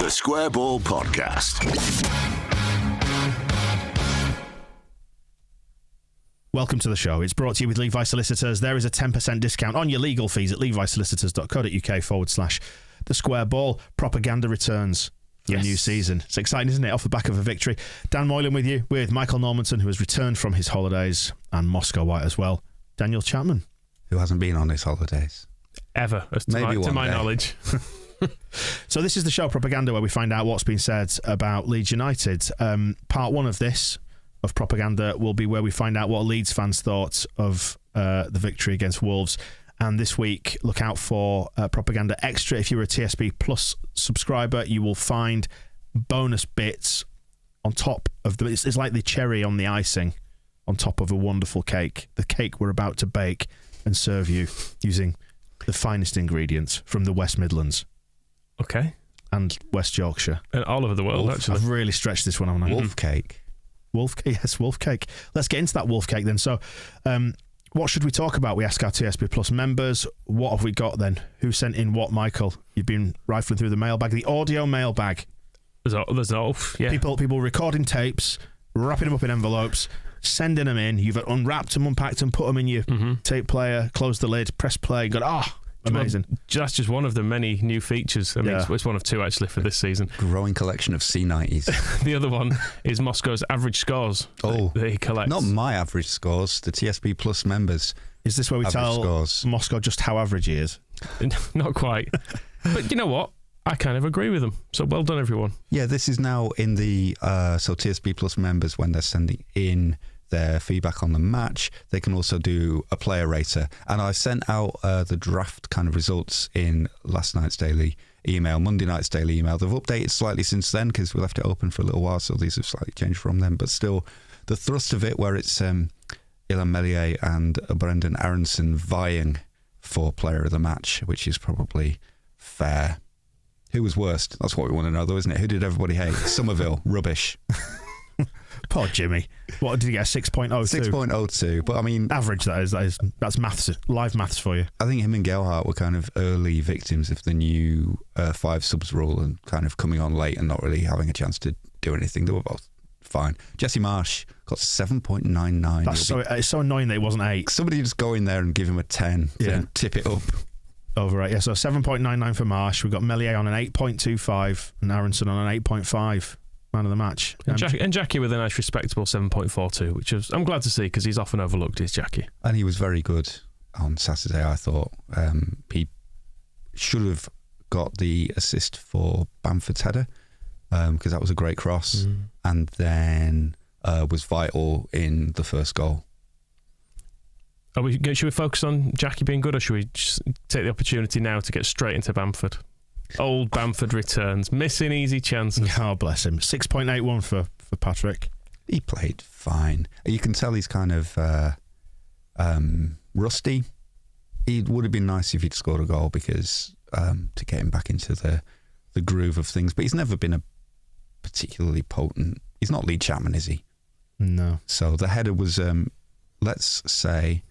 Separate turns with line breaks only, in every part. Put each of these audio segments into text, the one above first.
The Square Ball Podcast.
Welcome to the show. It's brought to you with Levi Solicitors. There is a 10% discount on your legal fees at levisolicitors.co.uk/The Square Ball. Propaganda returns for a new season. It's exciting, isn't it? Off the back of a victory. Dan Moylan with you, with Michael Normanton, who has returned from his holidays, and Moscow White as well. Daniel Chapman.
Who hasn't been on his holidays?
Ever, to my knowledge.
So this is the show Propaganda, where we find out what's been said about Leeds United. Part one of this, of Propaganda, will be where we find out what Leeds fans thought of the victory against Wolves. And this week, look out for Propaganda Extra. If you're a TSB Plus subscriber, you will find bonus bits on top of the... It's like the cherry on the icing on top of a wonderful cake. The cake we're about to bake and serve you using the finest ingredients from the West Midlands.
Okay.
And West Yorkshire.
And all over the world, actually.
I've really stretched this one, haven't I?
Wolf cake.
Wolf cake. Let's get into that wolf cake then. So, what should we talk about? We ask our TSB Plus members. What have we got then? Who sent in what, Michael? You've been rifling through the mailbag, the audio mailbag.
There's yeah.
People recording tapes, wrapping them up in envelopes, sending them in. You've unwrapped them, unpacked them, put them in your tape player, closed the lid, press play, amazing.
That's just one of the many new features. I mean, it's one of two actually for this season.
Growing collection of C90s.
The other one is Moscow's average scores that he collects.
Not my average scores, the TSB Plus members.
Is this where we tell Moscow just how average he is?
Not quite. But you know what? I kind of agree with them. So well done, everyone.
Yeah, this is now in the... so TSB Plus members, when they're sending in their feedback on the match, they can also do a player rater. And I sent out the draft kind of results in last night's daily email, Monday night's daily email. They've updated slightly since then because we left it open for a little while, so these have slightly changed from them. But still, the thrust of it, where it's Ilan Meslier and Brendan Aronson vying for player of the match, which is probably fair. Who was worst? That's what we want to know, though, isn't it? Who did everybody hate? Somerville, rubbish.
Poor Jimmy. What did he get? 6.02?
6.02. But I mean,
average, that's maths, live maths for you.
I think him and Gelhardt were kind of early victims of the new 5 subs rule and kind of coming on late and not really having a chance to do anything. They were both fine. Jesse Marsh got 7.99.
It's so annoying that it wasn't 8.
Somebody just go in there and give him a 10 and tip it up.
Over 8, yeah. So 7.99 for Marsh. We've got Meslier on an 8.25 and Aronson on an 8.5. Man of the match.
And Jackie with a nice respectable 7.42, which I'm glad to see because he's often overlooked, is Jackie.
And he was very good on Saturday, I thought. He should have got the assist for Bamford's header because that was a great cross and then was vital in the first goal.
Should we focus on Jackie being good, or should we just take the opportunity now to get straight into Bamford? Old Bamford returns, missing easy chances.
Oh, bless him. 6.81 for Patrick.
He played fine. You can tell he's kind of rusty. It would have been nice if he'd scored a goal because to get him back into the groove of things. But he's never been a particularly potent... He's not Lee Chapman, is he?
No.
So the header was, let's say...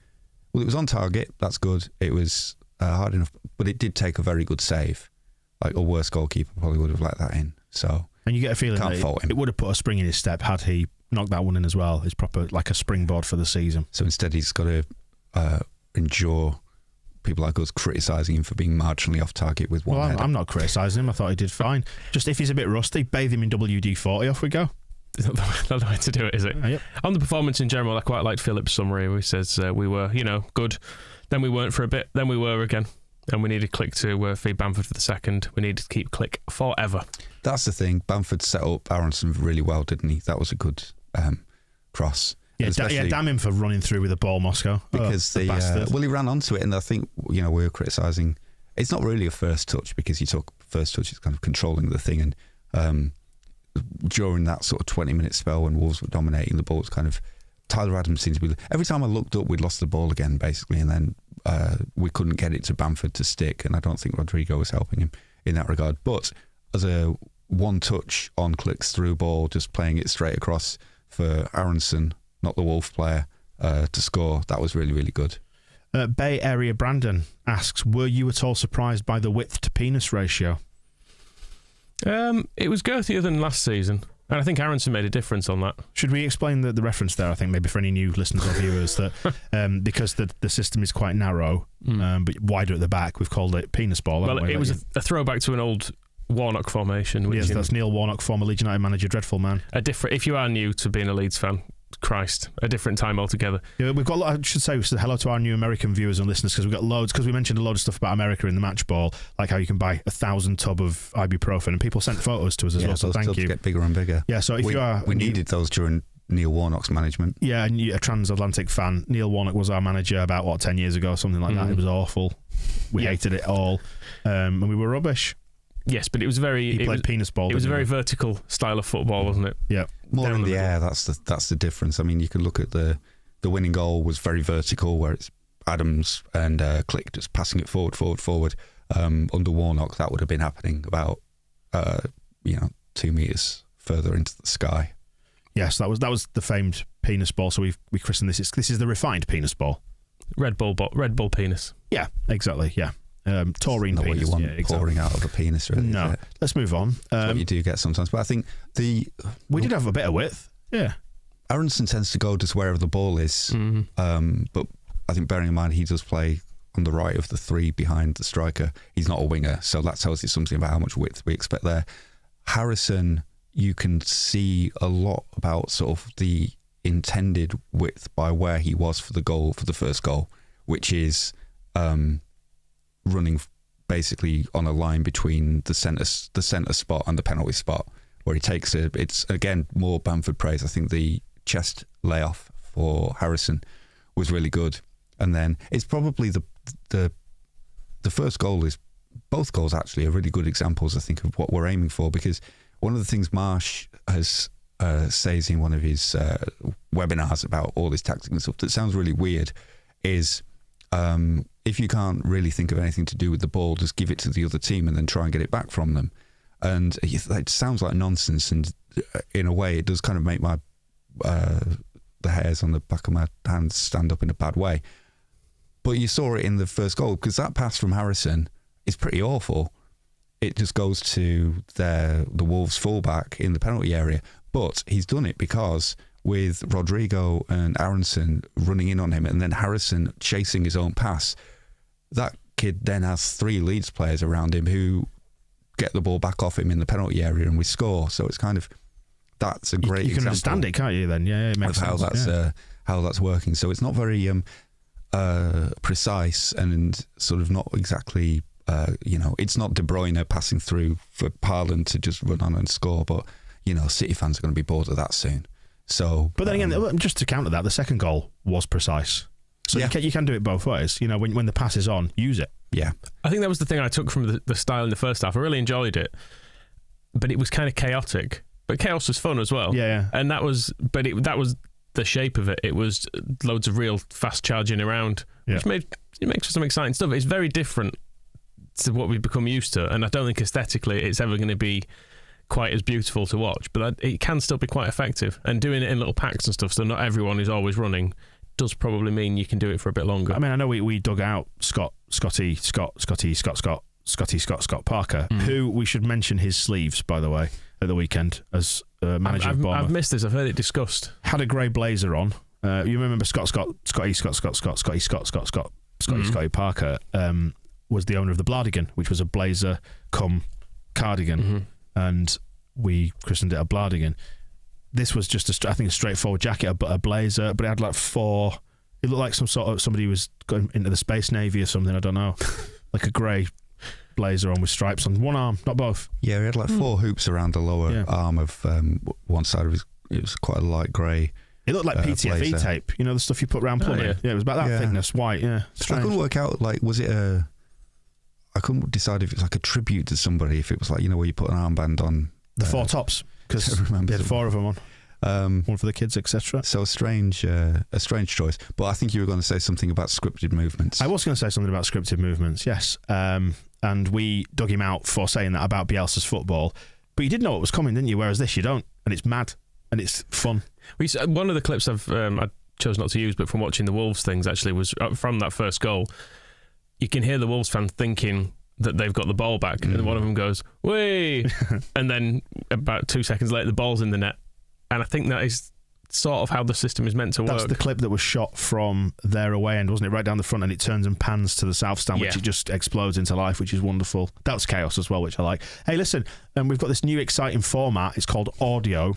Well, it was on target. That's good. It was hard enough. But it did take a very good save. Like a worse goalkeeper probably would have let that in. So,
and you get a feeling that it would have put a spring in his step had he knocked that one in as well. It's proper like a springboard for the season.
So instead he's got to endure people like us criticising him for being marginally off target with one header.
I'm not criticising him. I thought he did fine. Just if he's a bit rusty, bathe him in WD-40, off we go.
Not the way to do it, is it?
Yep.
On the performance in general, I quite liked Philip's summary where he says we were, good, then we weren't for a bit, then we were again. And we needed Click to feed Bamford for the second. We needed to keep Click forever.
That's the thing. Bamford set up Aronson really well, didn't he? That was a good cross.
Yeah, damn him for running through with the ball, Moscow.
Because he ran onto it, and I think we were criticising. It's not really a first touch because he took first touch. It's kind of controlling the thing, and during that sort of 20-minute spell when Wolves were dominating, the ball was kind of Tyler Adams seems to be... Every time I looked up, we'd lost the ball again, basically, and then we couldn't get it to Bamford to stick, and I don't think Rodrigo was helping him in that regard. But as a one-touch on Click's through ball, just playing it straight across for Aronson, not the Wolf player, to score, that was really, really good.
Bay Area Brandon asks, were you at all surprised by the width to penis ratio?
It was girthier than last season. And I think Aronson made a difference on that.
Should we explain the reference there, I think, maybe for any new listeners or viewers, that because the system is quite narrow, but wider at the back, we've called it penis ball.
Well, it was a throwback to an old Warnock formation.
Yes, that's Neil Warnock, former Leeds United manager, dreadful man.
If you are new to being a Leeds fan, Christ, a different time altogether.
Yeah, we've got. I should say hello to our new American viewers and listeners, because we've got loads. Because we mentioned a load of stuff about America in the match ball, like how you can buy 1,000 tub of ibuprofen, and people sent photos to us as well. So thank you.
Get bigger and bigger.
Yeah. So if
we needed those during Neil Warnock's management.
Yeah, and a transatlantic fan. Neil Warnock was our manager about 10 years ago, something like that. It was awful. We hated it all, and we were rubbish.
Yes, but it was very.
He played penis ball.
It was a very vertical style of football, wasn't it?
Yeah,
more in the air. That's the difference. I mean, you could look at the winning goal was very vertical, where it's Adams and Click just passing it forward. Under Warnock, that would have been happening about 2 meters further into the sky.
Yes, that was the famed penis ball. So we christened this. This is the refined penis ball.
Red Bull penis.
Yeah, exactly. Yeah. Taurine
not
penis.
What you want pouring out of a penis, really.
No. Let's move on.
That's what you do get sometimes. But I think
we did have a bit of width. Yeah.
Aronson tends to go just wherever the ball is. But I think bearing in mind he does play on the right of the three behind the striker. He's not a winger, so that tells you something about how much width we expect there. Harrison, you can see a lot about sort of the intended width by where he was for the first goal, which is running basically on a line between the centre spot and the penalty spot, where he takes it. It's again more Bamford praise. I think the chest layoff for Harrison was really good, and then it's probably the first goal is both goals actually are really good examples, I think, of what we're aiming for, because one of the things Marsh has says in one of his webinars about all his tactics and stuff that sounds really weird is if you can't really think of anything to do with the ball, just give it to the other team and then try and get it back from them. And it sounds like nonsense, and in a way it does kind of make my the hairs on the back of my hands stand up in a bad way. But you saw it in the first goal, because that pass from Harrison is pretty awful. It just goes to the Wolves fullback in the penalty area, but he's done it because with Rodrigo and Aronson running in on him and then Harrison chasing his own pass, that kid then has 3 Leeds players around him who get the ball back off him in the penalty area and we score. So it's kind of, that's a great example.
You can understand it, can't you then? Yeah, it makes sense.
How that's working. So it's not very precise and sort of not exactly, it's not De Bruyne passing through for Haaland to just run on and score, but, City fans are going to be bored of that soon. So,
but then again, just to counter that, the second goal was precise. So you can do it both ways. When the pass is on, use it.
Yeah.
I think that was the thing I took from the style in the first half. I really enjoyed it, but it was kind of chaotic. But chaos was fun as well.
Yeah.
And that was the shape of it. It was loads of real fast charging around, which makes for some exciting stuff. It's very different to what we've become used to, and I don't think aesthetically it's ever going to be quite as beautiful to watch, but it can still be quite effective. And doing it in little packs and stuff, so not everyone is always running, does probably mean you can do it for a bit longer.
I mean, I know we dug out Scott Parker, who we should mention his sleeves, by the way, at the weekend as manager of Bournemouth.
I've missed this. I've heard it discussed.
Had a grey blazer on. You remember Scotty Parker was the owner of the Blardigan, which was a blazer cum cardigan, and we christened it a Blardigan. This was just a straightforward jacket, a blazer, but it had like 4. It looked like somebody who was going into the Space Navy or something. I don't know, like a grey blazer on with stripes on one arm, not both.
Yeah, he had like 4 hoops around the lower arm of one side of his. It was quite a light grey.
It looked like PTFE
blazer.
Tape, the stuff you put around plumbing. Yeah, it was about that thickness, white. Yeah, strange.
I couldn't work out, was it I couldn't decide if it was like a tribute to somebody, if it was like, where you put an armband on.
The 4 tops, because they had 4 of them on. One for the kids, etc.
So a strange choice. But I think you were going to say something about scripted movements.
I was going to say something about scripted movements, yes. And we dug him out for saying that about Bielsa's football. But you did know what was coming, didn't you? Whereas this, you don't. And it's mad. And it's fun.
One of the clips I chose not to use, but from watching the Wolves things, actually, was from that first goal. You can hear the Wolves fan thinking, that they've got the ball back, and one of them goes, "Whee!" and then about 2 seconds later, the ball's in the net. And I think that is sort of how the system is meant to work.
That's the clip that was shot from their away end, wasn't it? Right down the front, and it turns and pans to the south stand, which it just explodes into life, which is wonderful. That was chaos as well, which I like. Hey, listen, we've got this new exciting format. It's called audio.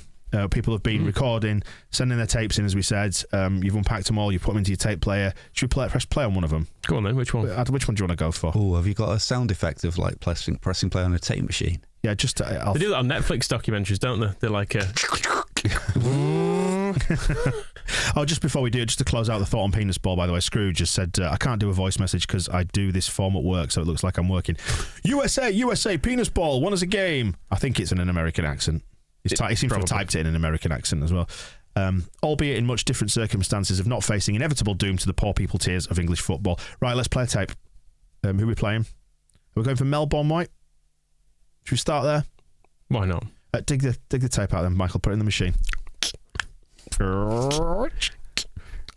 People have been recording, sending their tapes in, as we said. You've unpacked them all. You put them into your tape player. Should we press play on one of them?
Go on then. Which one?
Which one do you want to go for?
Oh, have you got a sound effect of like pressing play on a tape machine?
Yeah, just
they do that on Netflix documentaries, don't they? They're like
Oh, just before we do it, just to close out the thought on penis ball, by the way, Scrooge just said, I can't do a voice message because I do this form at work, so it looks like I'm working. USA, penis ball, won as a game. I think it's in an American accent. He seems to have typed it in an American accent as well. Albeit in much different circumstances of not facing inevitable doom to the poor people tears of English football. Right, let's play a tape. Who are we playing? Are we going for Melbourne White? Should we start there?
Why not?
Dig the tape out then, Michael. Put it in the machine.
Oh,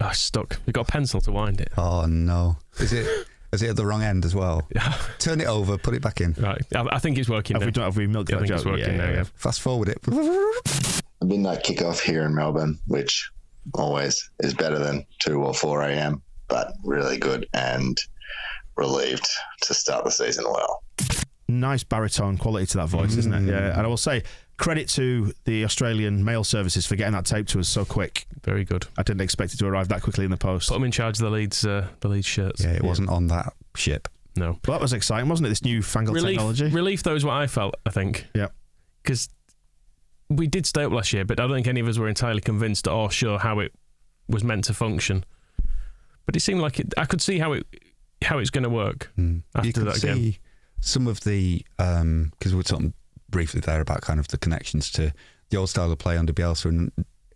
it's stuck. You've got a pencil to wind it.
Oh, no. Is it at the wrong end as well? Turn it over, put it back in.
Right. I think it's working now.
Have we milked that joke?
It's working now, yeah.
Fast forward it.
Midnight kickoff here in Melbourne, which always is better than 2 or 4 a.m., but really good and relieved to start the season well.
Nice baritone quality to that voice, isn't it? Yeah, and I will say credit to the Australian mail services for getting that tape to us so quick.
Very good.
I didn't expect it to arrive that quickly in the post.
Put them in charge of the Leeds shirts.
Yeah, it wasn't on that ship.
No.
Well, that was exciting, wasn't it? This new fangled technology.
Relief, though, is what I felt, I think.
Yeah.
Because we did stay up last year, but I don't think any of us were entirely convinced or sure how it was meant to function. But it seemed like I could see how it's going to work after that game.
Some of the, because we were talking briefly there about kind of the connections to the old style of play under Bielsa, and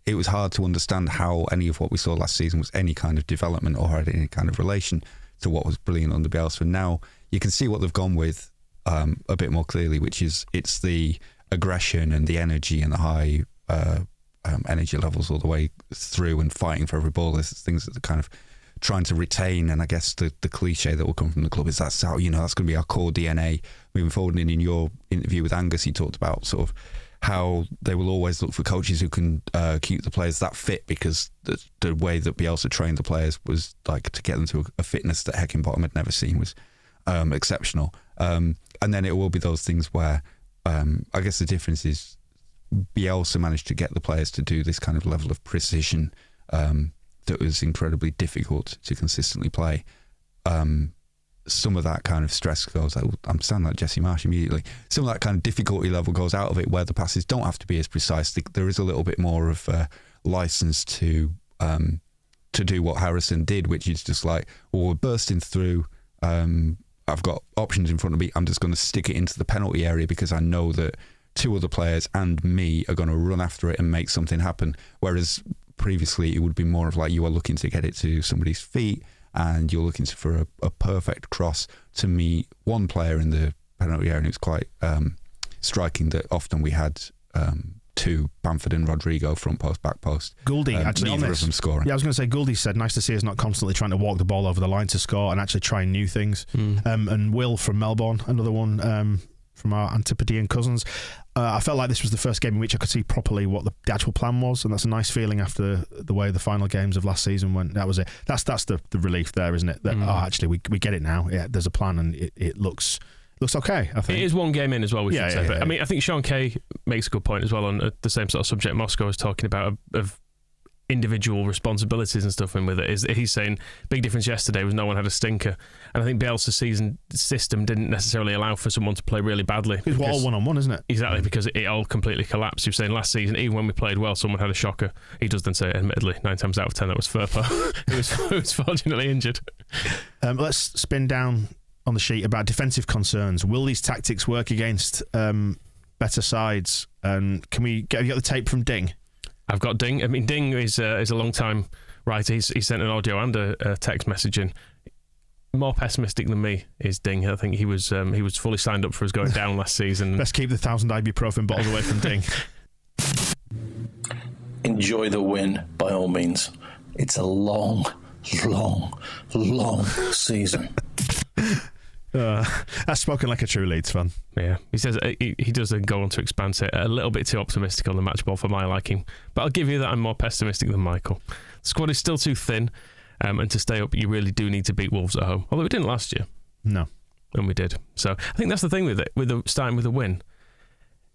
it was hard to understand how any of what we saw last season was any kind of development or had any kind of relation to what was brilliant under Bielsa. And now you can see what they've gone with a bit more clearly, which is it's the aggression and the energy and the high energy levels all the way through and fighting for every ball. There's things that they're kind of trying to retain, and I guess the cliche that will come from the club is that's how, that's going to be our core DNA moving forward. And in your interview with Angus, he talked about sort of how they will always look for coaches who can keep the players that fit, because the way that Bielsa trained the players was like to get them to a fitness that Heckingbottom had never seen was exceptional. And then it will be those things where I guess the difference is Bielsa managed to get the players to do this kind of level of precision that was incredibly difficult to consistently play. Some of that kind of stress goes, I'm sounding like Jesse Marsh immediately, some of that kind of difficulty level goes out of it, where the passes don't have to be as precise. There is a little bit more of license to do what Harrison did, which is just like, well, we're bursting through, I've got options in front of me, I'm just going to stick it into the penalty area because I know that 2 other players and me are going to run after it and make something happen. Whereas previously it would be more of like you are looking to get it to somebody's feet and you're looking for a perfect cross to meet one player in the penalty area. And it was quite striking that often we had 2, Bamford and Rodrigo, front post, back post.
Gouldy, actually,
neither
on this,
of them scoring.
Yeah, I was going to say, Gouldy said, nice to see us not constantly trying to walk the ball over the line to score and actually trying new things. And Will from Melbourne, another one from our Antipodean cousins. I felt like this was the first game in which I could see properly what the actual plan was, and that's a nice feeling after the way the final games of last season went. That was it. That's the relief there, isn't it? That actually we get it now. Yeah, there's a plan, and it looks okay, I think.
It is one game in as well, we should say. But
yeah.
I mean, I think Sean Kay makes a good point as well on the same sort of subject Moscow was talking about of individual responsibilities and stuff in with it. Is he's saying big difference yesterday was no one had a stinker, and I think Bielsa's season system didn't necessarily allow for someone to play really badly.
It's all one-on-one, isn't it?
Exactly, because it all completely collapsed. He was saying last season, even when we played well, someone had a shocker. He does then say, admittedly, 9 times out of 10 that was Firpo, who was fortunately injured.
Let's spin down on the sheet about defensive concerns. Will these tactics work against better sides? Have you got the tape from Ding?
I've got Ding. I mean, Ding is a long-time writer. He sent an audio and a text message in. More pessimistic than me is Ding. I think he was fully signed up for us going down last season.
Let's keep the 1,000 ibuprofen bottles away from Ding.
Enjoy the win by all means. It's a long season.
That's spoken like a true Leeds fan.
Yeah, he says he does go on to expand it a little bit too optimistic on the match ball for my liking. But I'll give you that I'm more pessimistic than Michael. The squad is still too thin, and to stay up, you really do need to beat Wolves at home. Although we didn't last year.
No.
And we did. So I think that's the thing with it, starting with a win.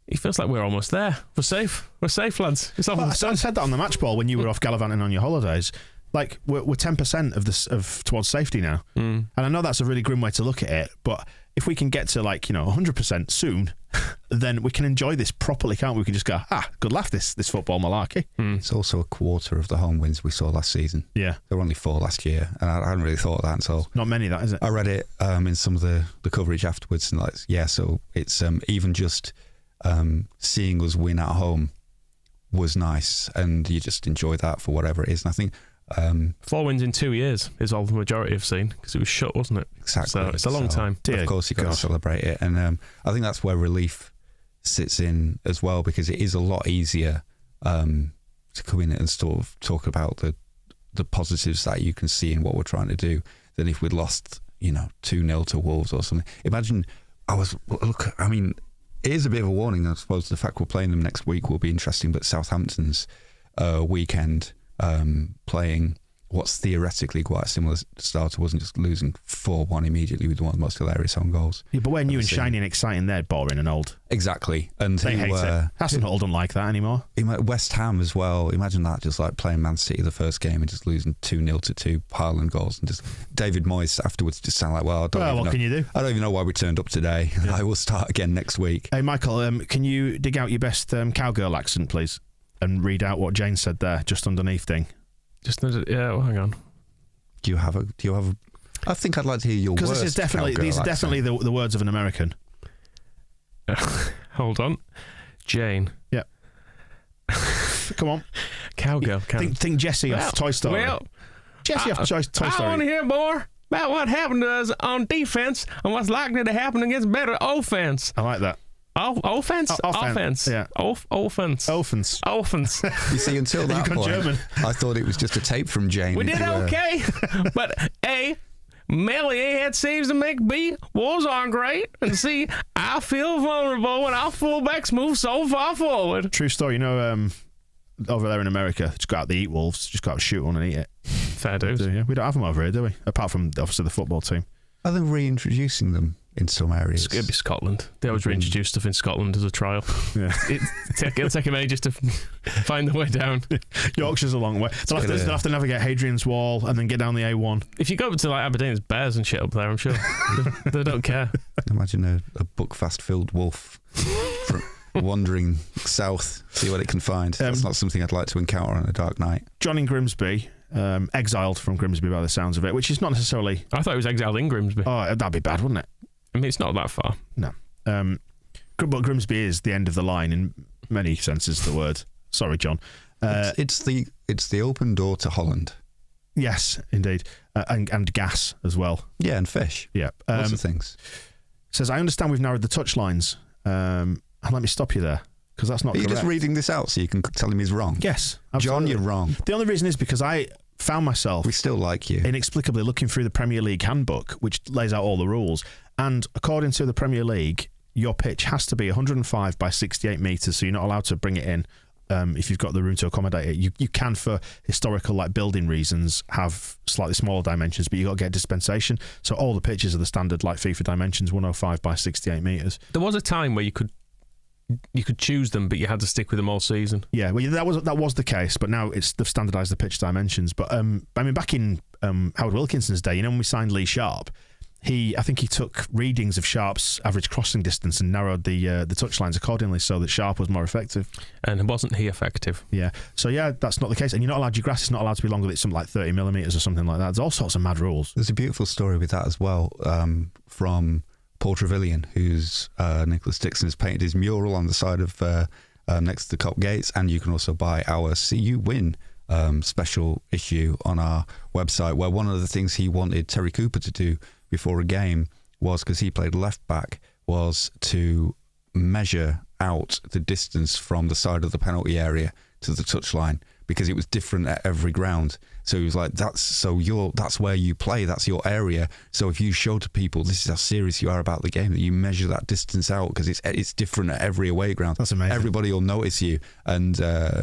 It feels like we're almost there. We're safe. We're safe, lads. It's
I said that on the match ball when you were off gallivanting on your holidays. Like, we're 10% of towards safety now. And I know that's a really grim way to look at it, but if we can get to 100% soon, then we can enjoy this properly, can't we? We can just go, good laugh, this football malarkey.
It's also a quarter of the home wins we saw last season.
Yeah.
There were only 4 last year, and I hadn't really thought of that until...
Not many, that, is it?
I read it in some of the coverage afterwards, and so it's even just seeing us win at home was nice, and you just enjoy that for whatever it is. And I think
4 wins in 2 years is all the majority have seen, because it was shut, wasn't it?
Exactly.
So it's a long time.
Of course, you've got to celebrate it. And I think that's where relief sits in as well, because it is a lot easier to come in and sort of talk about the positives that you can see in what we're trying to do than if we'd lost, 2-0 to Wolves or something. Imagine, it is a bit of a warning, I suppose. The fact we're playing them next week will be interesting, but Southampton's weekend playing what's theoretically quite a similar start, wasn't just losing 4-1 immediately with one of the most hilarious own goals.
Yeah, but we're new and shiny and exciting, they're boring and old.
Exactly. And
they hate it. Hasenhuttl don't like that anymore.
West Ham as well. Imagine that, just like playing Man City the first game and just losing 2-0 to 2 Haaland goals, and just David Moyes afterwards just sound like, what
can you do?
I don't even know why we turned up today. Yeah. I will start again next week.
Hey, Michael, can you dig out your best cowgirl accent, please, and read out what Jane said there, just underneath thing?
Hang on.
Do you have a? I think I'd like to hear your words.
Because these are definitely the words of an American.
Hold on, Jane.
Yeah. Come on,
cowgirl.
Think Jessie off Toy Story.
Well,
Jessie off Toy Story.
I want to hear more about what happened to us on defense and what's likely to happen against better offense.
I like that.
Offense? Offense.
Yeah.
Offense.
You see, until that point,
German.
I thought it was just a tape from Jane.
We did okay, but A, Melier had saves to make. B, Wolves aren't great. And C, I feel vulnerable when our fullbacks move so far forward.
True story. Over there in America, just go out to eat wolves. Just go out, shoot one and eat it.
Fair dues.
We don't have them over here, do we? Apart from, obviously, the football team.
Are they reintroducing them in some areas?
It'll be Scotland. They always reintroduce stuff in Scotland as a trial. Yeah. It'll take them ages to find the way down.
Yorkshire's a long way. They'll have to navigate Hadrian's Wall and then get down the A1.
If you go to Aberdeen, there's bears and shit up there, I'm sure. they don't care.
Imagine a Buckfast-filled wolf wandering south, see what it can find. That's not something I'd like to encounter on a dark night.
John in Grimsby, exiled from Grimsby by the sounds of it, which is not necessarily...
I thought he was exiled in Grimsby.
Oh, that'd be bad, wouldn't it?
I mean, it's not that far.
No. But Grimsby is the end of the line in many senses of the word. Sorry, John.
It's the open door to Holland.
Yes, indeed. And gas as well.
Yeah, and fish.
Yeah.
Lots of things.
Says, I understand we've narrowed the touchlines. And let me stop you there, because that's not correct.
Are you just reading this out so you can tell him he's wrong?
Yes,
John,
absolutely.
you're wrong.
The only reason is because I found myself...
We still like you.
...inexplicably looking through the Premier League handbook, which lays out all the rules. And according to the Premier League, your pitch has to be 105 by 68 metres, so you're not allowed to bring it in if you've got the room to accommodate it. You can, for historical building reasons, have slightly smaller dimensions, but you've got to get dispensation. So all the pitches are the standard FIFA dimensions, 105 by 68 metres.
There was a time where you could choose them, but you had to stick with them all season.
Yeah, well, that was the case, but now they've standardised the pitch dimensions. But back in Howard Wilkinson's day, when we signed Lee Sharp, I think he took readings of Sharp's average crossing distance and narrowed the touchlines accordingly so that Sharp was more effective.
And wasn't he effective?
Yeah. So yeah, that's not the case. And you're not allowed, your grass is not allowed to be longer than something like 30 millimetres or something like that. There's all sorts of mad rules.
There's a beautiful story with that as well, from Paul Trevelyan, who's Nicholas Dixon has painted his mural on the side of next to the Cop Gates, and you can also buy our See You Win special issue on our website, where one of the things he wanted Terry Cooper to do before a game was, because he played left back, was to measure out the distance from the side of the penalty area to the touchline, because it was different at every ground. So he was like, that's where you play, that's your area. So if you show to people this is how serious you are about the game, that you measure that distance out because it's different at every away ground.
That's amazing.
Everybody will notice you. And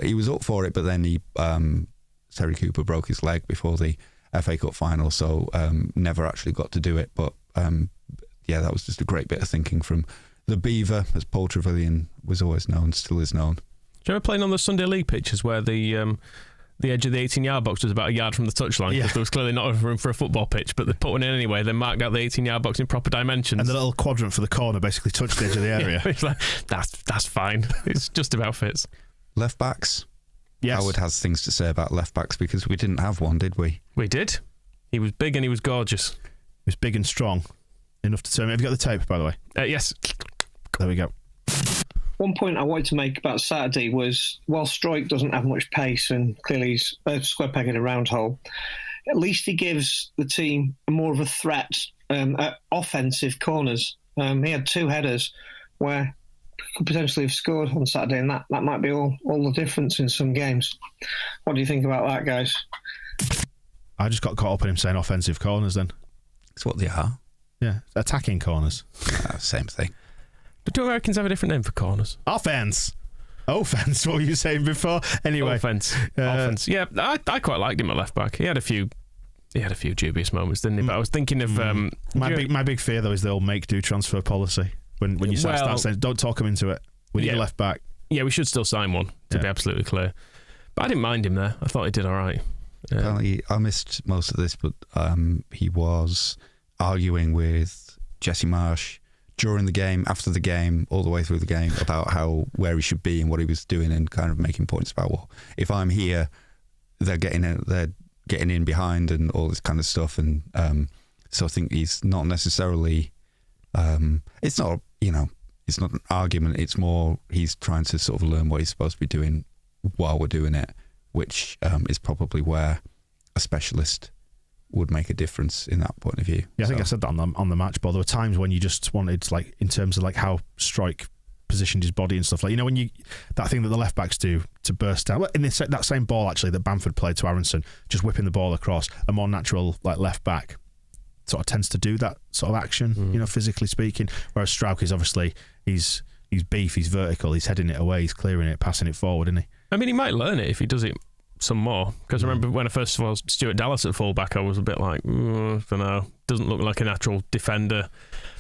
he was up for it, but then Terry Cooper broke his leg before the FA Cup final, so never actually got to do it. But yeah, that was just a great bit of thinking from the Beaver, as Paul Trevelyan was always known, still is known.
Do you remember playing on the Sunday League pitches where the edge of the 18-yard box was about a yard from the touchline? Because there was clearly not enough room for a football pitch, but they put one in anyway. They marked out the 18-yard box in proper dimensions.
And the little quadrant for the corner basically touched the edge of the area.
It's like, that's fine. It's just about fits.
Left backs.
Yes.
Howard has things to say about left backs because we didn't have one, did we?
We did. He was big and he was gorgeous.
He was big and strong. Enough to turn. Have you got the tape, by the way?
Yes.
There we go.
One point I wanted to make about Saturday was, while Struijk doesn't have much pace and clearly he's a square peg in a round hole, at least he gives the team more of a threat at offensive corners. He had 2 headers where he could potentially have scored on Saturday, and that might be all the difference in some games. What do you think about that, guys?
I just got caught up in him saying offensive corners then.
It's what they are.
Yeah, attacking corners.
Same thing.
But do Americans have a different name for corners?
Offense. What were you saying before? Anyway.
Offense. Yeah, I quite liked him at left back. He had a few dubious moments, didn't he? But I was thinking of...
My big fear, though, is they'll make-do transfer policy. When you start saying, don't talk him into it. We need a left back.
Yeah, we should still sign one, to be absolutely clear. But I didn't mind him there. I thought he did all right.
Apparently, I missed most of this, but he was arguing with Jesse Marsh during the game, after the game, all the way through the game, about where he should be and what he was doing, and kind of making points about, well, if I'm here, they're getting in behind and all this kind of stuff. And so I think he's not necessarily... it's not an argument. It's more he's trying to sort of learn what he's supposed to be doing while we're doing it, which is probably where a specialist would make a difference in that point of view.
Yeah, I think I said that on the match ball. There were times when you just wanted, like, in terms of like how Struijk positioned his body and stuff, like, when that thing that the left backs do to burst out, in that same ball actually that Bamford played to Aronson, just whipping the ball across, a more natural like left back sort of tends to do that sort of action, physically speaking. Whereas Struijk is obviously he's beef, he's vertical, he's heading it away, he's clearing it, passing it forward, isn't he? I
mean, he might learn it if he does it some more. Because I remember when I first saw Stuart Dallas at fullback, I was a bit like, I don't know, doesn't look like a natural defender.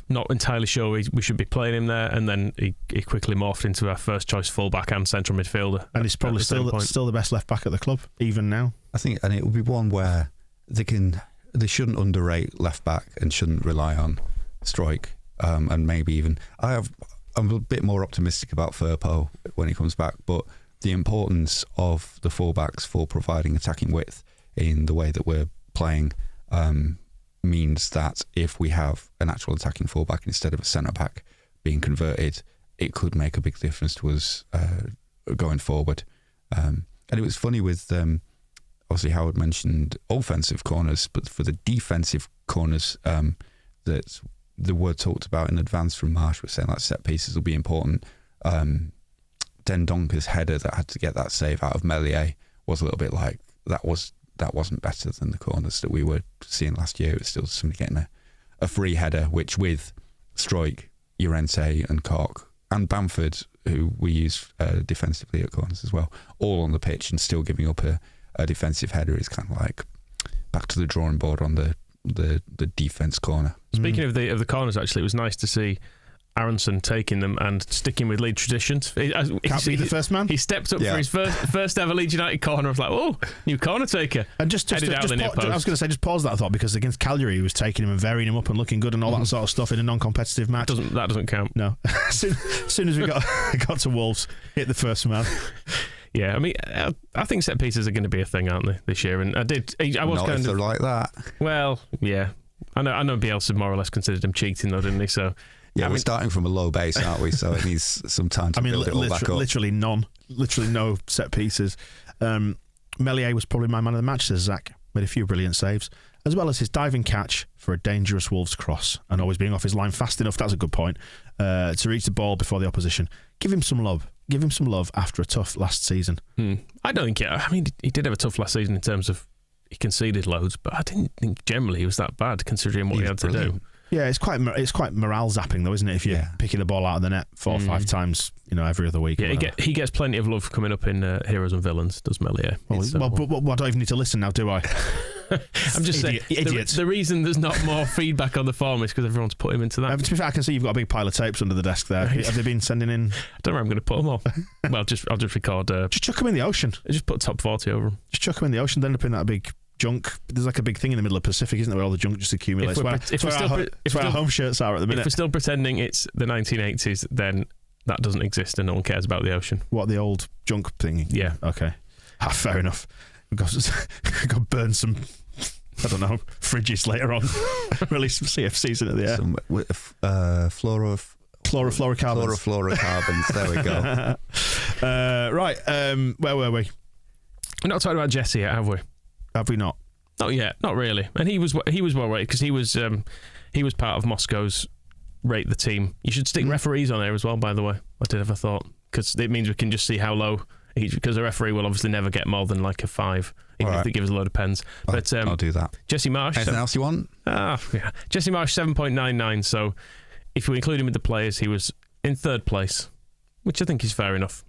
Not entirely sure we should be playing him there. And then he quickly morphed into our first choice fullback and central midfielder.
And he's probably still the best left back at the club, even now. I think,
and it will be one where they shouldn't underrate left back and shouldn't rely on Struijk. And maybe even I'm a bit more optimistic about Firpo when he comes back, but the importance of the fullbacks for providing attacking width in the way that we're playing means that if we have an actual attacking fullback instead of a centre back being converted, it could make a big difference to us going forward. And it was funny with obviously Howard mentioned offensive corners, but for the defensive corners that the word talked about in advance from Marsh was saying that set pieces will be important. Den Donker's header that had to get that save out of Meslier was a little bit like that wasn't better than the corners that we were seeing last year. It was still somebody getting a free header, which with Struijk, Llorente and Cork and Bamford, who we use defensively at corners as well, all on the pitch and still giving up a defensive header is kind of like back to the drawing board on the defence corner.
Speaking of the corners, actually, it was nice to see Aronson taking them and sticking with Leeds traditions.
Can't be the first man.
He stepped up for his first ever Leeds United corner. I was like, oh, new corner taker.
And I was going to say, just pause that thought, because against Cagliari, he was taking him and varying him up and looking good and all that sort of stuff in a non-competitive match.
That doesn't count.
No. As soon as we got to Wolves, hit the first man.
Yeah, I mean, I think set pieces are going to be a thing, aren't they, this year? And I was
not
kind
if they're like that.
Well, yeah. I know Bielsa more or less considered him cheating, though, didn't he? So.
Yeah, we're starting from a low base, aren't we? So it needs some time to build it all back up.
Literally no set pieces. Meslier was probably my man of the match, says Zach. Made a few brilliant saves, as well as his diving catch for a dangerous Wolves cross and always being off his line fast enough, that's a good point, to reach the ball before the opposition. Give him some love. give him some love after a tough last season.
I don't think. I mean, he did have a tough last season in terms of he conceded loads, but I didn't think generally he was that bad considering what he had to do.
Yeah, it's quite morale zapping though, isn't it? If you're picking the ball out of the net 4 or 5 times, every other week.
Yeah, he gets plenty of love coming up in Heroes and Villains, does Melier.
Well, I don't even need to listen now, do I?
I'm just saying, the reason there's not more feedback on the forum is because everyone's put him into that.
To be fair, I can see you've got a big pile of tapes under the desk there. Have they been sending in?
I don't know where I'm going to put them all. Well, I'll just record.
Just chuck them in the ocean.
Just put top 40 over them.
Just chuck them in the ocean, then up in that big junk. There's like a big thing in the middle of the Pacific, isn't there, where all the junk just accumulates. If our home shirts are at the minute.
If we're still pretending it's the 1980s, then that doesn't exist and no one cares about the ocean.
What, the old junk thing?
Yeah.
Okay. Fair enough. We've got to burn some, I don't know, fridges later on. Release some CFCs into the air.
Some fluorocarbons. Fluorocarbons. There we go.
Right. Where were we?
We're not talking about Jesse yet, have we?
Have we not?
Not yet, not really. And he was well rated because he was part of Moscow's rate the team. You should stick referees on there as well, by the way. I did have a thought because it means we can just see how low each, because the referee will obviously never get more than like a 5, even if they give us a load of pens. But
I'll do that.
Jesse Marsh.
Anything else you want?
Yeah. Jesse Marsh 7.99. So if we include him with the players, he was in 3rd place, which I think is fair enough.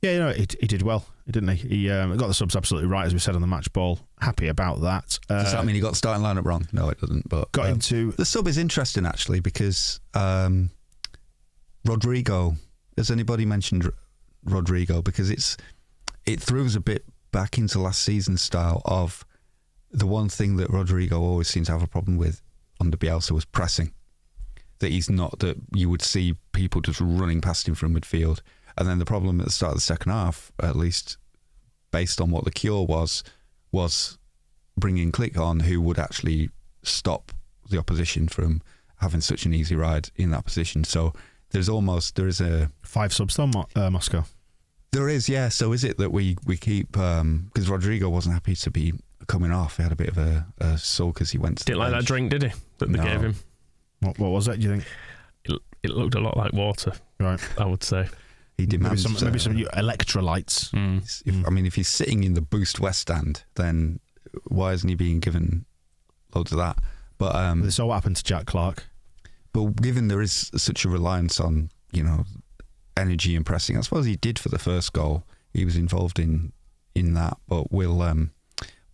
Yeah, he did well, didn't he? He got the subs absolutely right, as we said on the match ball. Happy about that.
Does that mean he got the starting lineup wrong? No, it doesn't. But
got into
the sub is interesting actually because Rodrigo. Has anybody mentioned Rodrigo? Because it throws a bit back into last season's style of the one thing that Rodrigo always seems to have a problem with under Bielsa was pressing. That he's not, that you would see people just running past him from midfield. And then the problem at the start of the second half, at least based on what the cure was bringing Click on, who would actually stop the opposition from having such an easy ride in that position. So there is a
5 subs though, Moscow.
There is, yeah. So is it that we keep because Rodrigo wasn't happy to be coming off. He had a bit of a sulk as he went to
Didn't like that drink, did he? That they gave him.
What was it? Do you think
it looked a lot like water?
Right,
I would say.
He demands
maybe some electrolytes.
If he's sitting in the Boost West stand, then why isn't he being given loads of that? But
this all happened to Jack Clark.
But given there is such a reliance on energy and pressing, I suppose he did for the first goal. He was involved in that, but will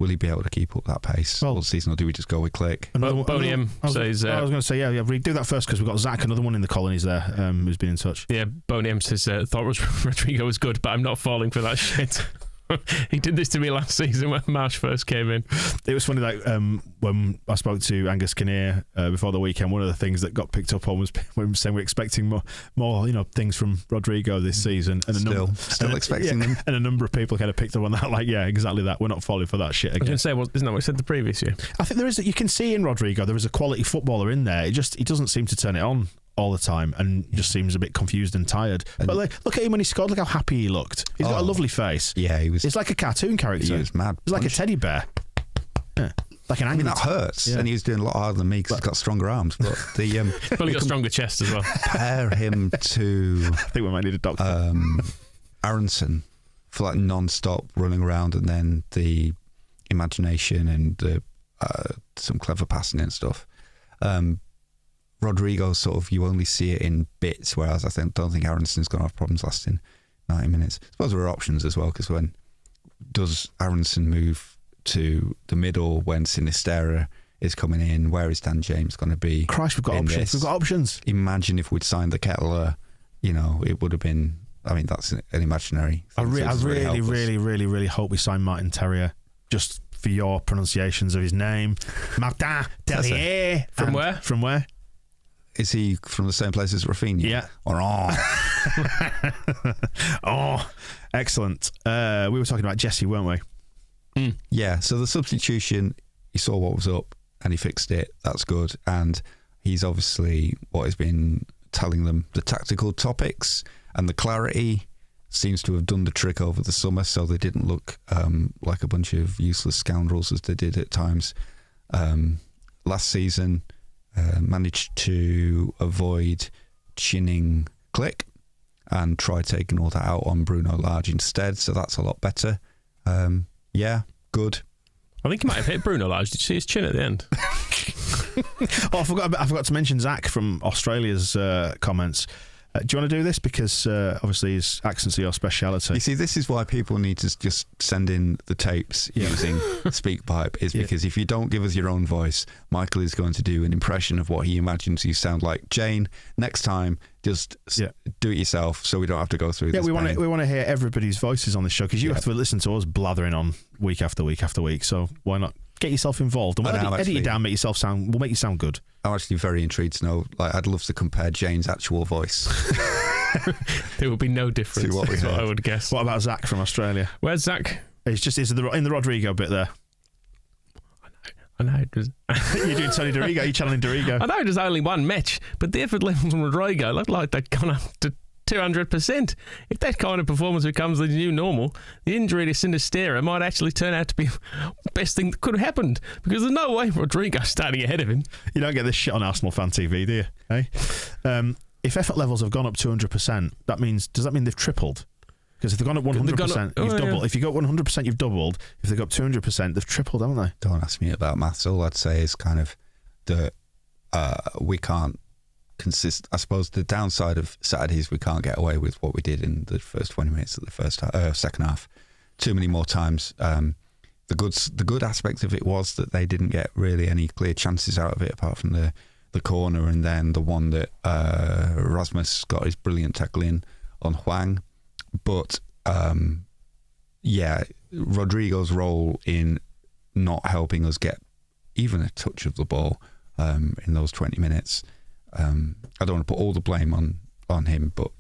he be able to keep up that pace all season, or do we just go with Click?
Boniem says...
I was going to say, we do that first because we've got Zach, another one in the colonies there, who's been in touch.
Yeah, Boniem says, thought Rodrigo was good, but I'm not falling for that shit. He did this to me last season when Marsh first came in.
It was funny, like when I spoke to Angus Kinnear before the weekend, one of the things that got picked up on was when we were saying we're expecting more things from Rodrigo this season, and
still expecting them.
And a number of people kind of picked up on that, like, yeah, exactly that. We're not falling for that shit again.
I was going to say, isn't that what we said the previous year?
I think there is. You can see in Rodrigo there is a quality footballer in there. He doesn't seem to turn it on all the time and just seems a bit confused and tired. But look at him when he scored. Look how happy he looked. He's got a lovely face.
Yeah, he was.
It's like a cartoon character.
He was mad.
He's like a teddy bear. Yeah. Like an angry.
That hurts. Yeah. And he was doing a lot harder than me because he's got stronger arms. But
probably got a stronger chest as well.
Compare him to.
I think we might need a doctor.
Aronson for like non-stop running around, and then the imagination and the some clever passing and stuff. Rodrigo sort of, you only see it in bits, whereas I don't think Aronson's going to have problems lasting 90 minutes. I suppose there are options as well, because when does Aronson move to the middle when Sinisterra is coming in? Where is Dan James going to be?
Christ, we've got options.
This?
We've got options.
Imagine if we'd signed the Kettler, it would have been. I mean, that's an imaginary thing.
I really hope we sign Martin Terrier, just for your pronunciations of his name. Martin Terrier.
From where?
From where?
Is he from the same place as Rafinha?
Yeah.
Or
excellent. We were talking about Jesse, weren't we?
Yeah. So the substitution, he saw what was up and he fixed it. That's good. And he's obviously what he's been telling them. The tactical topics and the clarity seems to have done the trick over the summer. So they didn't look like a bunch of useless scoundrels as they did at times last season. Managed to avoid chinning Click, and tried taking all that out on Bruno Lage instead. So that's a lot better. Yeah, good.
I think he might have hit Bruno Lage. Did you see his chin at the end?
Oh, I forgot to mention Zach from Australia's comments. Do you want to do this? Because obviously his accents are your speciality.
You see, this is why people need to just send in the tapes using SpeakPipe, is because if you don't give us your own voice, Michael is going to do an impression of what he imagines you sound like. Jane, next time, just do it yourself so we don't have to go through this.
Yeah, we want to hear everybody's voices on the show, because you have to listen to us blathering on week after week after week. So why not get yourself involved? And we'll edit you down, we'll make you sound good.
I'm actually very intrigued to know. Like, I'd love to compare Jane's actual voice.
There will be no difference.
To what we heard.
I would guess.
What about Zach from Australia?
Where's Zach?
He's in the Rodrigo bit there.
I know.
You're doing Tony Dorigo. You're channeling Dorigo.
I know there's only one match, but the effort levels on Rodrigo look like they've gone up to 200%. If that kind of performance becomes the new normal, the injury to Sinistera might actually turn out to be the best thing that could have happened, because there's no way Rodrigo's starting ahead of him. You don't get this shit on Arsenal Fan TV, do you? Hey? If effort levels have gone up 200%, does that mean they've tripled? Because if they've gone up 100%, you've doubled. Yeah. If you go up 100%, you've doubled. If they go up 200%, they've tripled, haven't they?
Don't ask me about maths. All I'd say is kind of that we can't consist. I suppose the downside of Saturday is we can't get away with what we did in the first 20 minutes of the second half. Too many more times. The good aspect of it was that they didn't get really any clear chances out of it, apart from the corner and then the one that Rasmus got his brilliant tackle in on Hwang. But Rodrigo's role in not helping us get even a touch of the ball in those 20 minutes. I don't want to put all the blame on him, but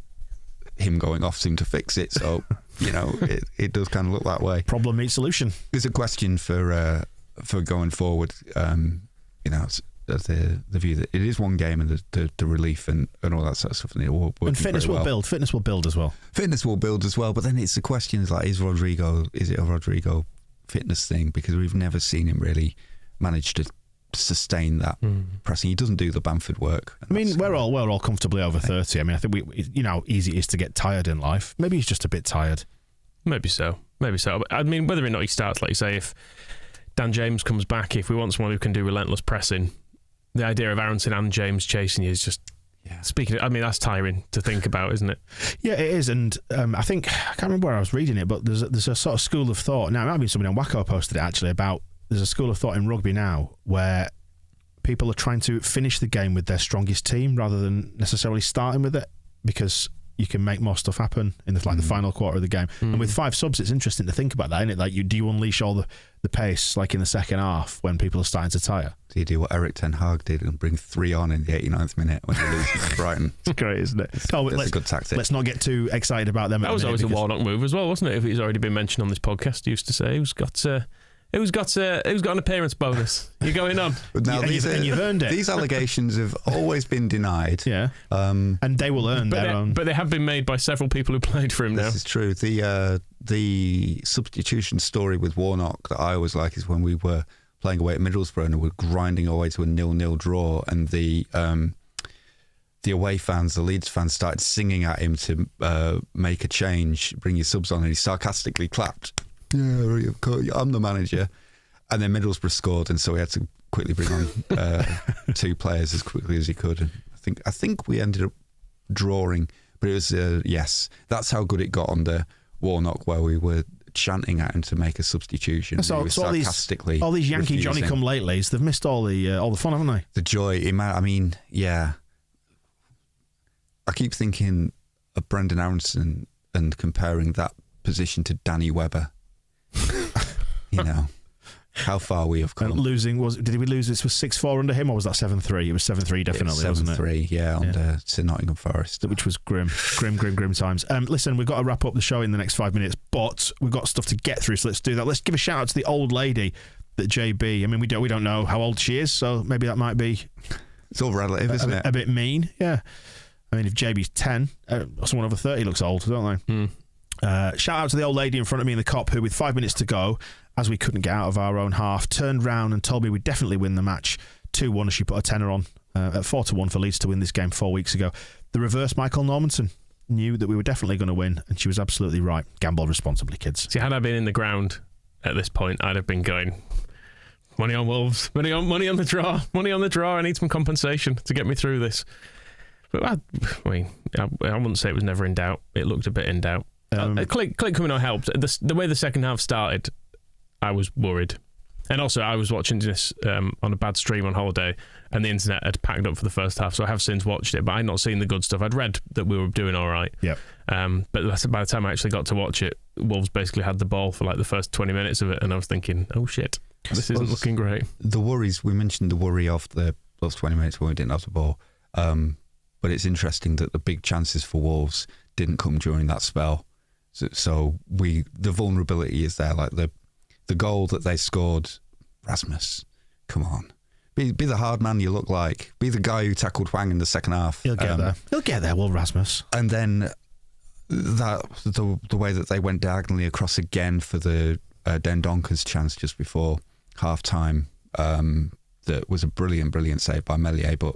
him going off seemed to fix it. So, it does kind of look that way.
Problem meets solution.
There's a question for going forward. The view that it is one game and the relief and all that sort of stuff.
And fitness will build. Fitness will build as well.
Fitness will build as well. But then it's the question is like, is it a Rodrigo fitness thing? Because we've never seen him really manage to sustain that pressing. He doesn't do the Bamford work.
I mean, we're all comfortably over 30. I mean, I think how easy it is to get tired in life. Maybe he's just a bit tired.
Maybe so. I mean, whether or not he starts, like you say, if Dan James comes back, if we want someone who can do relentless pressing, the idea of Aronson and James chasing you is just that's tiring to think about, isn't it?
Yeah, it is. And I think, I can't remember where I was reading it, but there's a sort of school of thought. Now, it might have been somebody on Wacko posted it actually, about there's a school of thought in rugby now where people are trying to finish the game with their strongest team rather than necessarily starting with it, because you can make more stuff happen in the final quarter of the game. And with 5 subs, it's interesting to think about that, isn't it? Like, do you unleash all the pace like in the second half when people are starting to tire?
Do you do what Eric Ten Hag did and bring 3 on in the 89th minute when you're losing to Brighton?
It's great, isn't it?
That's a good tactic.
Let's not get too excited about them.
That was always a Warnock move as well, wasn't it? If it's already been mentioned on this podcast, he used to say, who's got an appearance bonus? You're going on.
But now
you've earned it.
These allegations have always been denied.
Yeah. And they will earn their own.
But they have been made by several people who played for him now.
This is true. The substitution story with Warnock that I always like is when we were playing away at Middlesbrough and we were grinding our way to a 0-0 draw, and the away fans, the Leeds fans, started singing at him to make a change, bring your subs on, and he sarcastically clapped. Yeah, I'm the manager. And then Middlesbrough scored, and so he had to quickly bring on 2 players as quickly as he could. And I think we ended up drawing, but it was yes. That's how good it got under Warnock, where we were chanting at him to make a substitution.
So all these Yankee Johnny come latelys, they've missed all the fun, haven't they?
The joy. I mean, yeah. I keep thinking of Brendan Aronson and comparing that position to Danny Webber. How far we have come.
And did we lose? This was 6-4 under him, or was that 7-3? It was 7-3 definitely, wasn't it?
7-3, yeah, under Nottingham Forest,
which was grim times. Listen, we've got to wrap up the show in the next 5 minutes, but we've got stuff to get through, so let's do that. Let's give a shout out to the old lady that JB. I mean, we don't know how old she is, so maybe that might be.
It's all relative, isn't it?
A bit mean, yeah. I mean, if JB's 10, someone over 30 looks old, don't they? Shout out to the old lady in front of me in the Kop, who, with 5 minutes to go, as we couldn't get out of our own half, turned round and told me we'd definitely win the match 2-1 as she put a tenner on at 4-1 for Leeds to win this game 4 weeks ago. The reverse Michael Normanson. knew that we were definitely going to win, and she was absolutely right. Gamble responsibly, kids.
See, had I been in the ground at this point, I'd have been going, money on Wolves, money on the draw, money on the draw. I need some compensation to get me through this. But I wouldn't say it was never in doubt. It looked a bit in doubt. Click coming on helped. The way the second half started, I was worried. And also, I was watching this on a bad stream on holiday, and the internet had packed up for the first half, so I have since watched it, but I'd not seen the good stuff. I'd read that we were doing all right.
Yeah.
But by the time I actually got to watch it, Wolves basically had the ball for like the first 20 minutes of it, and I was thinking, oh shit, this isn't looking great.
The worries, we mentioned the worry of the those 20 minutes when we didn't have the ball, but it's interesting that the big chances for Wolves didn't come during that spell. So the vulnerability is there, like the goal that they scored. Rasmus, come on, be the hard man you look like. Be the guy who tackled Hwang in the second half.
He'll get there. He'll get there, will Rasmus.
And then the way that they went diagonally across again for the Dendonker's chance just before half time. That was a brilliant save by Meslier. But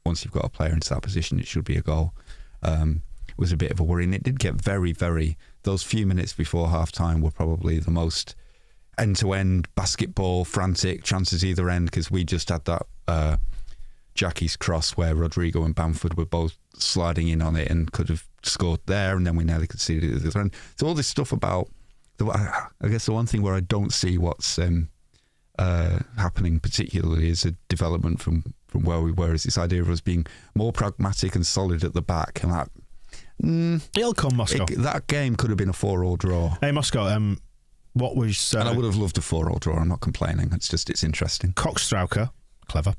once you've got a player into that position, it should be a goal. It was a bit of a worry, and it did get very, very. Those few minutes before half time were probably the most end-to-end basketball frantic chances either end, because we just had that Jackie's cross where Rodrigo and Bamford were both sliding in on it and could have scored there, and then we nearly conceded at the other end. So all this stuff about I guess the one thing where I don't see what's happening particularly is a development from where we were, is this idea of us being more pragmatic and solid at the back, and that
it'll come, Moscow.
That game could have been a 4-4 draw.
Hey, Moscow, what was...
and I would have loved a 4-4 draw. I'm not complaining. It's interesting.
Cockstrauker, clever,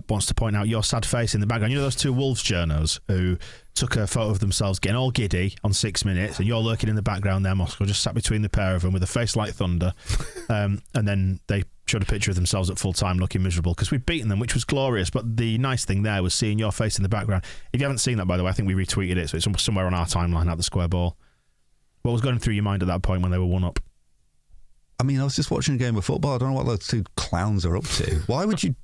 wants to point out your sad face in the background. You know those two Wolves journos who took a photo of themselves getting all giddy on 6 minutes, and you're lurking in the background there, Moscow, just sat between the pair of them with a face like thunder. And then they showed a picture of themselves at full time looking miserable because we'd beaten them, which was glorious. But the nice thing there was seeing your face in the background. If you haven't seen that, by the way, I think we retweeted it, so it's somewhere on our timeline at the square ball. What was going through your mind at that point when they were 1-up?
I mean, I was just watching a game of football. I don't know what those two clowns are up to. Why would you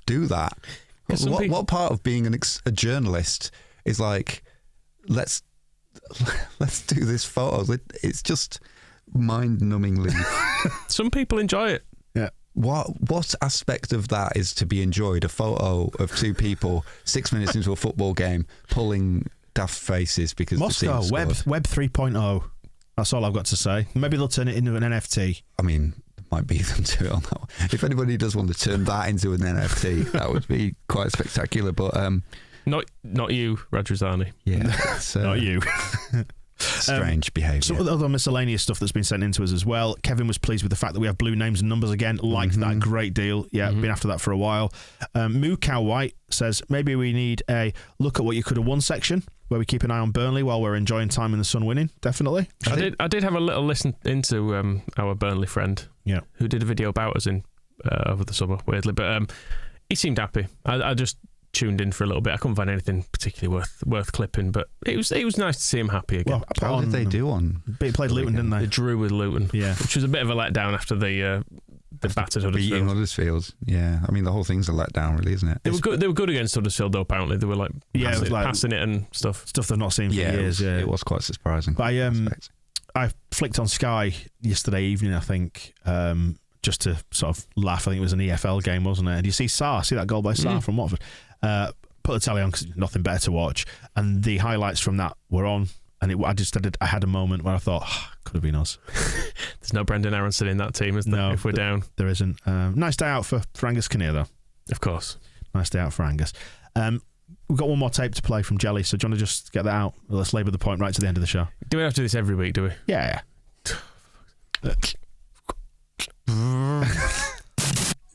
do that? What part of being a journalist is like, let's do this photo? It's just mind-numbingly.
Some people enjoy it.
Yeah.
What aspect of that is to be enjoyed? A photo of two people 6 minutes into a football game pulling daft faces because
Moscow,
the team scored.
Web 3.0. That's all I've got to say. Maybe they'll turn it into an NFT.
I mean, it might be them to it on that one. If anybody does want to turn that into an NFT, that would be quite spectacular. But
not you, Radrazani.
Yeah,
not you.
Strange behaviour.
Some of the other miscellaneous stuff that's been sent into us as well. Kevin was pleased with the fact that we have blue names and numbers again. Liked that great deal. Yeah, been after that for a while. Moo Cow White says maybe we need a look at what you could have won section where we keep an eye on Burnley while we're enjoying time in the sun winning. Definitely.
I did have a little listen into our Burnley friend, who did a video about us in over the summer, weirdly, but he seemed happy. I just tuned in for a little bit. I couldn't find anything particularly worth clipping, but it was nice to see him happy again.
Well, how did they do on?
They played Luton, didn't they?
They drew with Luton, which was a bit of a letdown after the battered Huddersfield.
Huddersfield. Yeah, I mean the whole thing's a letdown, really, isn't it?
They were good against Huddersfield, though. Apparently, they were like passing it and stuff
they've not seen for years.
It was quite surprising.
But I flicked on Sky yesterday evening, I think. Just to sort of laugh. I think it was an EFL game, wasn't it? And you see that goal by Sarr from Watford. Put the telly on because nothing better to watch, and the highlights from that were on, and I had a moment where I thought, could have been us.
There's no Brendan Aronson in that team, is there? No, if we're down,
there isn't. Nice day out for Angus Kinnear, though.
Of course,
nice day out for Angus. We've got one more tape to play from Jelly, so do you want to just get that out? Let's labour the point right to the end of the show.
Do we have to do this every week? Do we?
Yeah.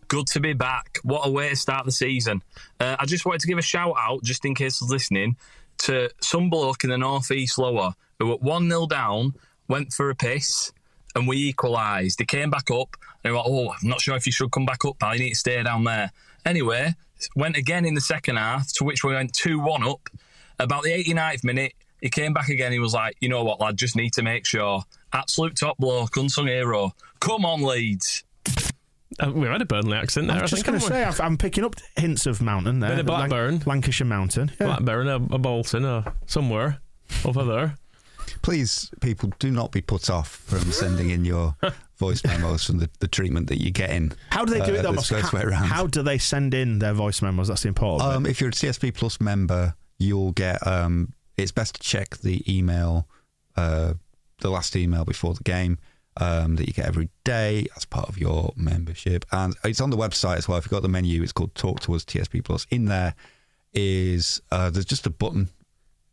Good to be back. What a way to start the season. I just wanted to give a shout out, just in case I was listening, to some bloke in the North East Lower who at 1-0 down went for a piss and we equalised. He came back up and he went, I'm not sure if you should come back up, pal. You need to stay down there. Anyway, went again in the second half, to which we went 2-1 up. About the 89th minute, he came back again. He was like, you know what, lad, just need to make sure. Absolute top bloke, unsung hero. Come on, Leeds.
We had a Burnley accent there.
I was just going to say, I'm picking up hints of mountain there.
Bit of Blackburn.
Lancashire mountain. Yeah.
Blackburn, a Bolton, or somewhere over there.
Please, people, do not be put off from sending in your voice memos from the treatment that you're getting.
How do they do it, though? How do they send in their voice memos? That's the important bit.
If you're a TSP Plus member, you'll get... it's best to check the email, the last email before the game, that you get every day as part of your membership. And it's on the website as well. If you've got the menu, it's called Talk to Us TSP Plus. In there is... there's just a button,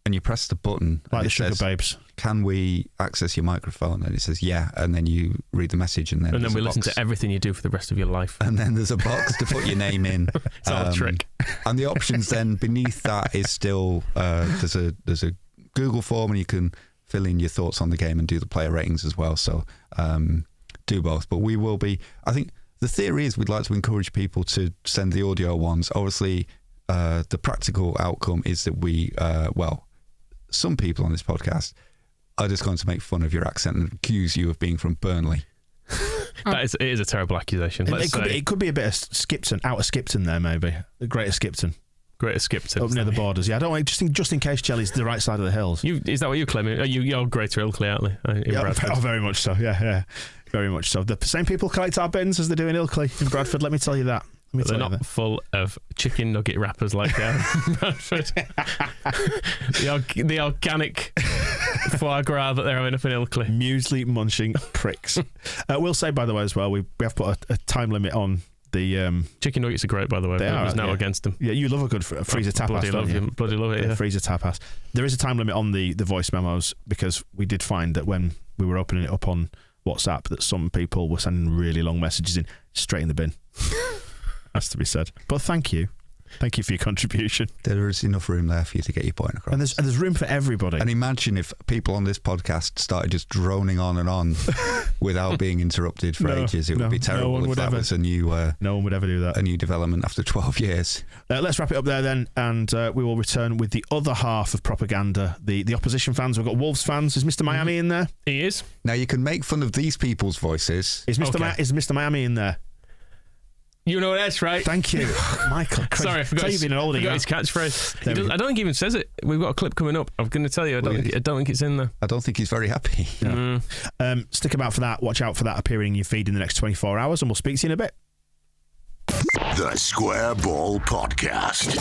and you press the button.
Like the Sugar
says,
Babes.
Can we access your microphone? And it says, yeah. And then you read the message, and then
we listen to everything you do for the rest of your life.
And then there's a box to put your name in.
It's all a trick.
And the options then beneath that is still there's a Google form, and you can fill in your thoughts on the game and do the player ratings as well. So do both. But we will be. I think the theory is we'd like to encourage people to send the audio ones. Obviously, the practical outcome is that we some people on this podcast are just going to make fun of your accent and accuse you of being from Burnley.
It is a terrible accusation.
It could be a bit of Skipton, out of Skipton there, maybe. The Greater Skipton.
Greater Skipton.
Up near the borders. Yeah, I don't want just in case Jelly's the right side of the hills.
Is that what you're claiming? You're Greater Ilkley, aren't you?
Very much so. Yeah. Very much so. The same people collect our bins as they do in Ilkley in Bradford, let me tell you that.
But they're not full of chicken nugget wrappers like Bradford. the organic foie gras that they're having up in Ilkley.
Muesli munching pricks. We'll say, by the way, as well, we have put a time limit on the...
chicken nuggets are great, by the way.
They are
now against them.
Yeah, you love a good freezer tapas, don't you?
Bloody love it, yeah.
Freezer tapas. There is a time limit on the voice memos, because we did find that when we were opening it up on WhatsApp that some people were sending really long messages in straight in the bin. Has to be said. But thank you for your contribution.
There is enough room there for you to get your point across.
And there's room for everybody.
And imagine if people on this podcast started just droning on and on without being interrupted for ages. It would be terrible if that was a new...
no one would ever do that.
A new development after 12 years.
Let's wrap it up there then, and we will return with the other half of propaganda. The opposition fans. We've got Wolves fans. Is Mr. Miami in there?
He is.
Now you can make fun of these people's voices.
Is Mr. Miami in there?
You know that's right.
Thank you, Michael.
Sorry, I forgot his catchphrase. I don't think he even says it. We've got a clip coming up. I'm going to tell you. I don't think it's in there.
I don't think he's very happy.
No. Stick about for that. Watch out for that appearing in your feed in the next 24 hours, and we'll speak to you in a bit.
The Square Ball Podcast.